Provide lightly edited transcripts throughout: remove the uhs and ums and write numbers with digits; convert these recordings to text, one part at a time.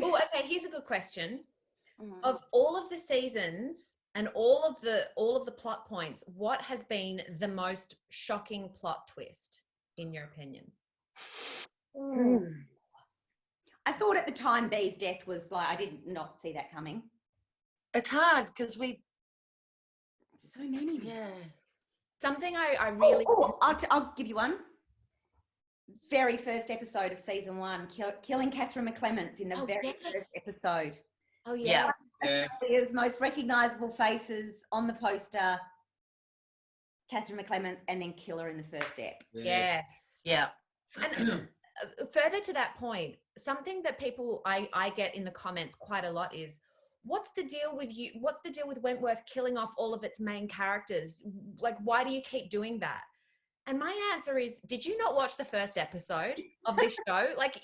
Oh, okay. Here's a good question. Of all of the seasons and all of the plot points, what has been the most shocking plot twist, in your opinion? I thought at the time Bee's death was like, I did not see that coming. It's hard because So many. Yeah. Something I really... I'll give you one. Very first episode of season 1, killing Catherine McClements in the first episode. Oh, yeah. Australia's most recognisable faces on the poster, Catherine McClements, and then kill her in the first ep. Yes. Yeah. And further to that point, something that people I get in the comments quite a lot is, what's the deal with Wentworth killing off all of its main characters? Like, why do you keep doing that? And my answer is, did you not watch the first episode of this show? Like,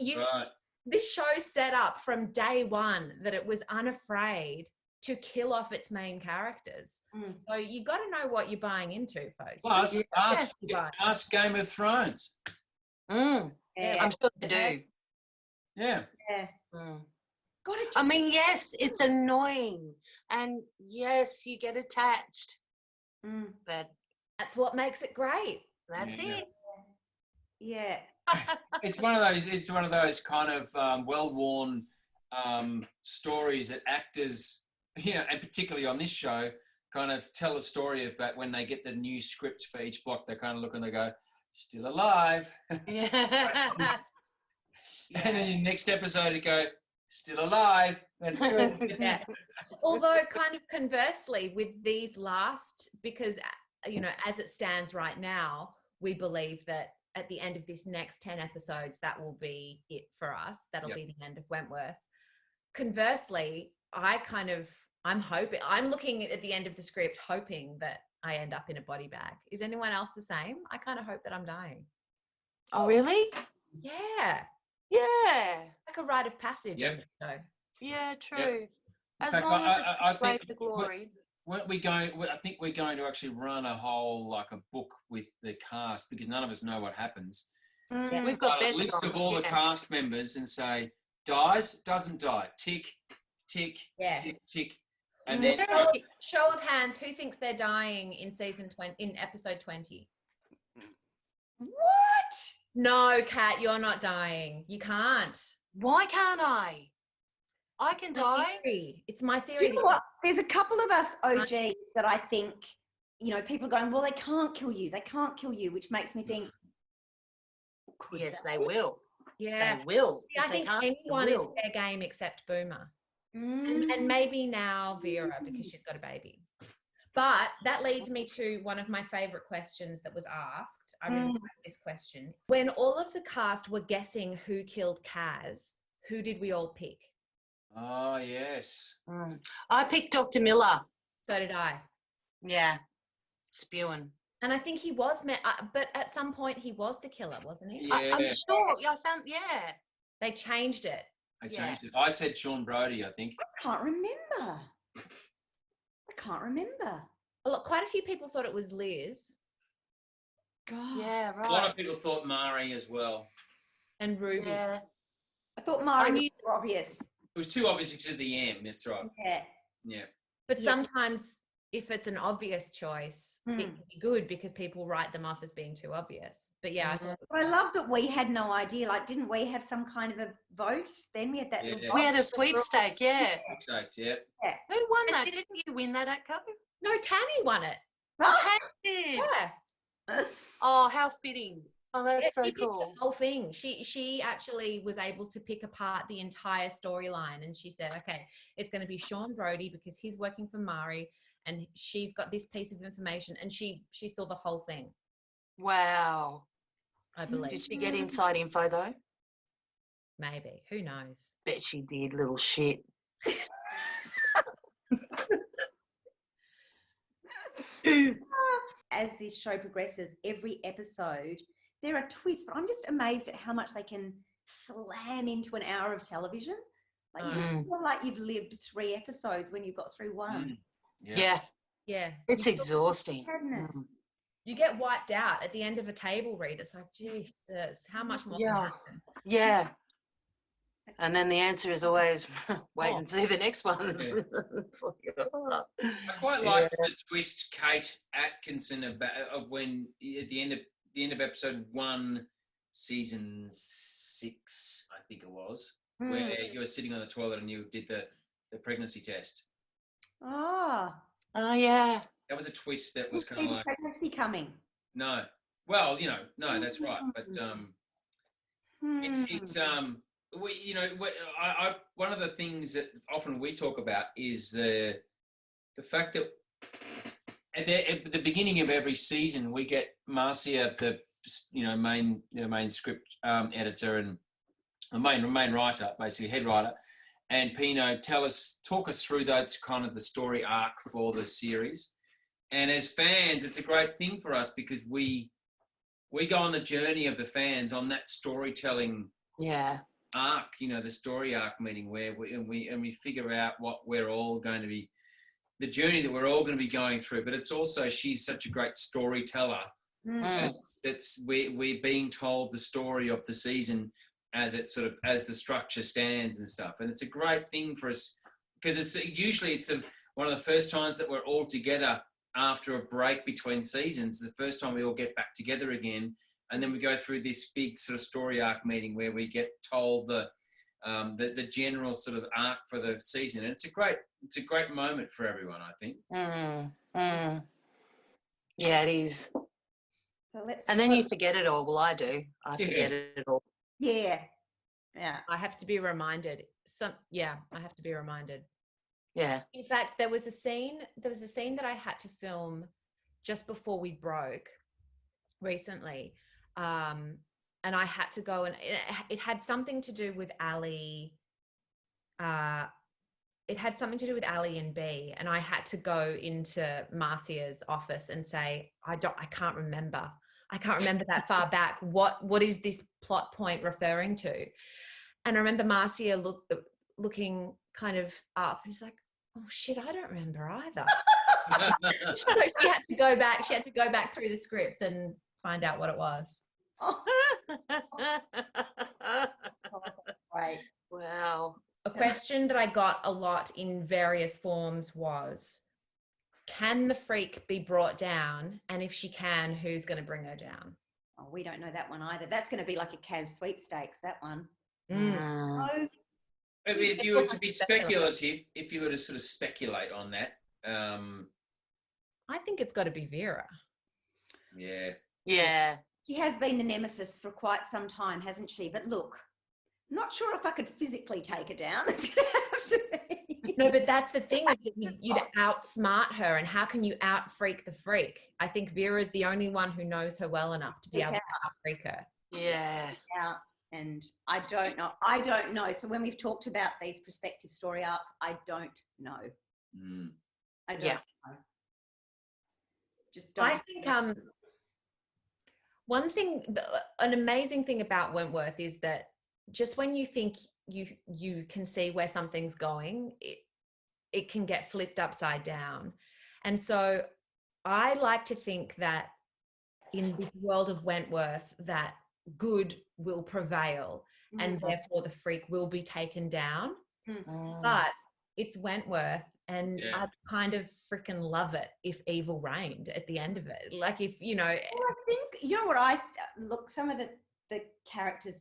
this show set up from day one that it was unafraid to kill off its main characters. So you got to know what you're buying into, folks. Plus, ask Game of Thrones. Yeah. I'm sure they do. Yeah. I mean, yes, it's annoying, and yes, you get attached, but that's what makes it great. That's it. Yeah. It's one of those kind of well-worn stories that actors, and particularly on this show, kind of tell a story of that when they get the new script for each block. They kind of look and they go, "Still alive." Yeah. And then in the next episode, you go, "Still alive." That's good. Yeah. Although, kind of conversely, with these last, because as it stands right now, we believe that at the end of this next 10 episodes, that will be it for us. That'll be the end of Wentworth. Conversely, I'm looking at the end of the script, hoping that I end up in a body bag. Is anyone else the same? I kind of hope that I'm dying. Oh, really? Yeah. Yeah. Like a rite of passage. Yep. Yeah, true. Yep. As fact, long as I it's think the glory. Weren't we going? I think we're going to actually run a whole a book with the cast, because none of us know what happens. We've got a list of all the cast members and say, dies, doesn't die, tick, tick, tick, tick, and then show of hands, who thinks they're dying in episode 20? What? No, Kat, you're not dying. You can't. Why can't I? I can die. It's my theory. You know what? There's a couple of us OGs that I think, people are going, well, they can't kill you. They can't kill you, which makes me think. Yes, they will. Yeah. They will. See, I think anyone is fair game except Boomer. And maybe now Vera, because she's got a baby. But that leads me to one of my favourite questions that was asked. I really like this question. When all of the cast were guessing who killed Kaz, who did we all pick? Oh, yes. I picked Dr. Miller. So did I. Yeah. Spewing. And I think he was, but at some point he was the killer, wasn't he? Yeah. I'm sure. I found, They changed it. I changed it. I said Sean Brody, I think. I can't remember. Well, look, quite a few people thought it was Liz. God. Yeah, right. A lot of people thought Mari as well. And Ruby. Yeah. I thought Mari was too obvious. It was too obvious to the M, that's right. Yeah. But sometimes if it's an obvious choice, it can be good because people write them off as being too obvious. But yeah, I thought. But I love that we had no idea. Like, didn't we have some kind of a vote? Then we had that. Yeah. We had a sweepstake, yeah. Sweepstakes, yeah. Who won that? Didn't you win that, Atco? No, Tammy won it. Tammy did. Yeah. Oh, how fitting. Oh, that's so she picked cool. the whole thing. She actually was able to pick apart the entire storyline, and she said, okay, it's going to be Sean Brody because he's working for Mari and she's got this piece of information, and she saw the whole thing. Wow. I believe. Did she get inside info though? Maybe. Who knows? Bet she did, little shit. As this show progresses, every episode, there are twists, but I'm just amazed at how much they can slam into an hour of television. Like, you feel like you've lived 3 episodes when you've got through 1. Yeah. It's exhausting. You get wiped out at the end of a table read. It's like, Jesus, how much more can happen? Yeah. And then the answer is always wait Oh. and see the next one. Yeah. It's like, oh. I quite like the twist Kate Atkinson of when at the end of episode 1, season 6, I think it was, where you were sitting on the toilet and you did the pregnancy test. Oh. Oh, yeah. That was a twist that was kind of like pregnancy coming. no. Well, no, that's right. But it's one of the things that often we talk about is the fact that at the beginning of every season we get Marcia, the main script editor and the main writer, basically head writer, and Pino talk us through that's kind of the story arc for the series. And as fans, it's a great thing for us because we go on the journey of the fans on that storytelling arc, the story arc meeting where we figure out what we're all going to be, the journey that we're all going to be going through. But it's also, she's such a great storyteller. We're being told the story of the season as the structure stands and stuff. And it's a great thing for us because it's one of the first times that we're all together after a break between seasons. It's the first time we all get back together again. And then we go through this big sort of story arc meeting where we get told the general sort of arc for the season. And it's a great moment for everyone, I think. Yeah, it is. So and then you forget it all. Well, I do. I forget it all. Yeah. I have to be reminded. I have to be reminded. Yeah. In fact, there was a scene that I had to film just before we broke recently. And I had to go, and it had something to do with Ali. It had something to do with Ali and B, and I had to go into Marcia's office and say, I can't remember that far back. What is this plot point referring to? And I remember Marcia looking kind of up. She's like, oh shit, I don't remember either. So she had to go back. She had to go back through the scripts and find out what it was. Oh, right. Wow. A question that I got a lot in various forms was, can the freak be brought down? And if she can, who's going to bring her down? Oh, we don't know that one either. That's going to be like a Kaz sweepstakes, that one. Mm. If you were to be speculative, if you were to sort of speculate on that, I think it's got to be Vera. Yeah. Yeah. She has been the nemesis for quite some time, hasn't she? But look, not sure if I could physically take her down. It's going to have to be. No, but that's the thing, is that you'd outsmart her, and how can you out-freak the freak? I think Vera's the only one who knows her well enough to be able to out-freak her. Yeah. And I don't know. So when we've talked about these prospective story arcs, I don't know. I don't know. Just don't. I think one thing, an amazing thing about Wentworth is that just when you think you can see where something's going, it can get flipped upside down. And so I like to think that in the world of Wentworth, that good will prevail and therefore the freak will be taken down. But it's Wentworth, and I kind of freaking love it if evil reigned at the end of it. Like, if, Well, I think, look, some of the characters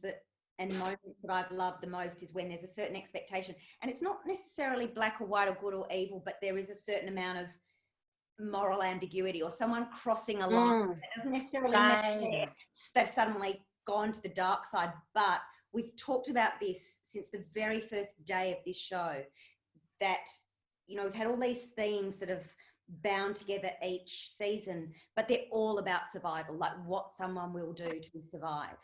and moments that I've loved the most is when there's a certain expectation, and it's not necessarily black or white or good or evil, but there is a certain amount of moral ambiguity or someone crossing a line. That doesn't necessarily mean they've suddenly gone to the dark side, but we've talked about this since the very first day of this show, that we've had all these themes that have bound together each season, but they're all about survival, like what someone will do to survive.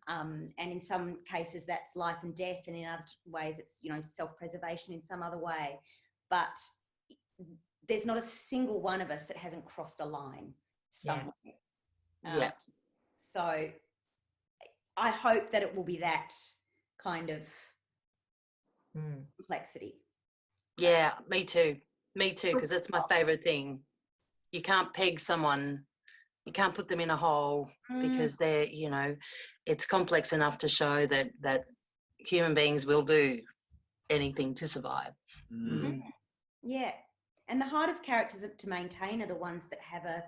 And in some cases that's life and death, and in other ways it's self-preservation in some other way. But there's not a single one of us that hasn't crossed a line somewhere. So I hope that it will be that kind of complexity. Yeah, me too, because it's my favourite thing. You can't peg someone, you can't put them in a hole because they're, it's complex enough to show that human beings will do anything to survive. Mm. Yeah. And the hardest characters to maintain are the ones that have a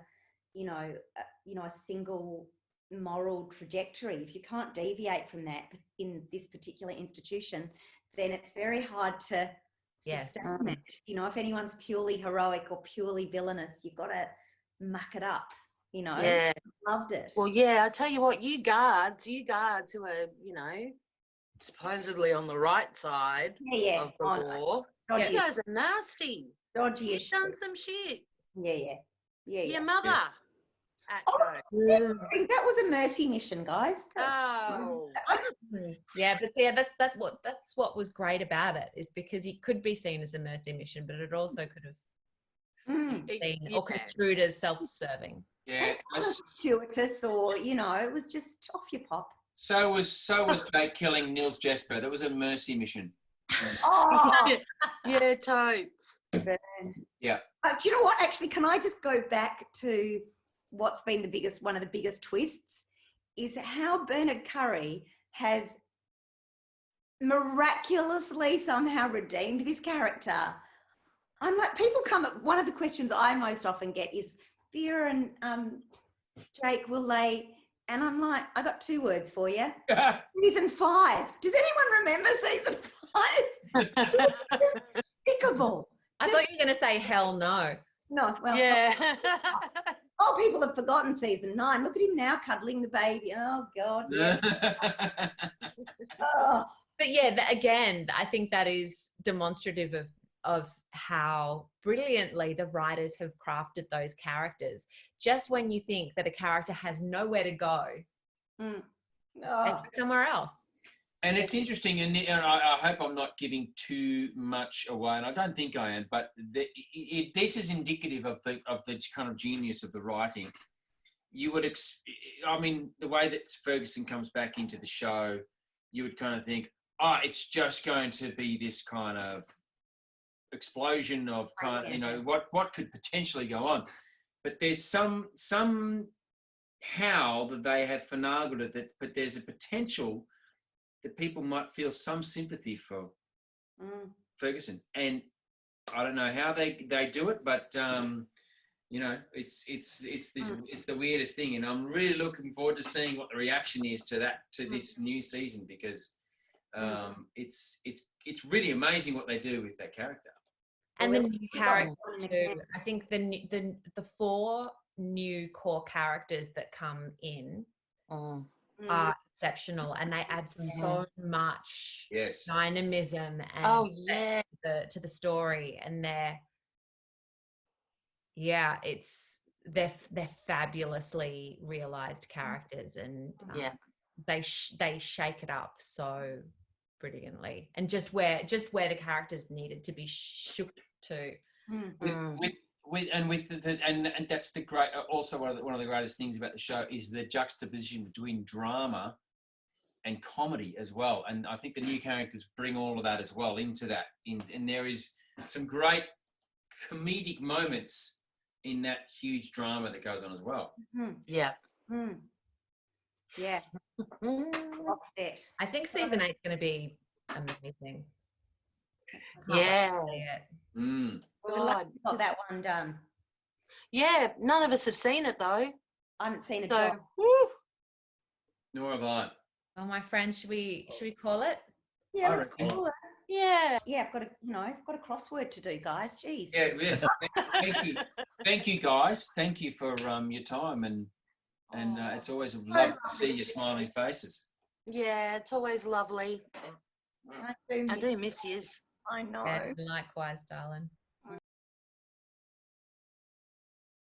single moral trajectory. If you can't deviate from that in this particular institution, then it's very hard to sustain it. You know, if anyone's purely heroic or purely villainous, you've got to muck it up, you know. Yeah. Loved it. Well, yeah, I tell you what, you guards who are, supposedly on the right side of the law, Dodgy. you guys are nasty. Dodgy. You've done some shit. Yeah. Your mother. That was a mercy mission, guys. Oh. Yeah, but that's what was great about it, is because it could be seen as a mercy mission, but it also could have been or construed as self-serving. Yeah, fortuitous, or it was just off your pop. So was Jake killing Niels Jesper. That was a mercy mission. Oh, yeah, totes. Yeah. Do you know what? Actually, can I just go back to what's been one of the biggest twists, is how Bernard Curry has miraculously somehow redeemed this character. I'm like, one of the questions I most often get is, Vera and Jake, will they? And I'm like, I got 2 words for you. Season 5. Does anyone remember season 5? Despicable. I thought you were going to say hell no. No, well, yeah. people have forgotten season 9. Look at him now cuddling the baby. Oh God. Yeah. But yeah, again, I think that is demonstrative of how brilliantly the writers have crafted those characters. Just when you think that a character has nowhere to go, and somewhere else. And it's interesting, and I hope I'm not giving too much away, and I don't think I am, but this is indicative of the kind of genius of the writing. You would, the way that Ferguson comes back into the show, you would kind of think, it's just going to be this kind of explosion of what could potentially go on. But there's somehow that they have finagled it, but there's a potential that people might feel some sympathy for Ferguson. And I don't know how they do it, but it's the weirdest thing, and I'm really looking forward to seeing what the reaction is to this new season, because it's really amazing what they do with that character. And the new characters too. I think the 4 new core characters that come in are exceptional, and they add so much dynamism and to the story, and they're fabulously realized characters, and they shake it up so brilliantly, and just where the characters needed to be shook to. And that's the great. Also, one of the greatest things about the show is the juxtaposition between drama and comedy as well. And I think the new characters bring all of that as well into that. And there is some great comedic moments in that huge drama that goes on as well. Yeah. Yeah. I think season 8 is going to be amazing. Yeah. Got that one done. Yeah, none of us have seen it though. I haven't seen it. So, nor have I. Well, my friend, should we call it? Yeah, let's call it. Yeah. Yeah, I've got a crossword to do, guys. Jeez. Yeah, yes. Thank you. Thank you, guys. Thank you for your time, and it's always lovely to see your smiling faces. Yeah, it's always lovely. I do miss you. I know. Yeah, likewise, darling.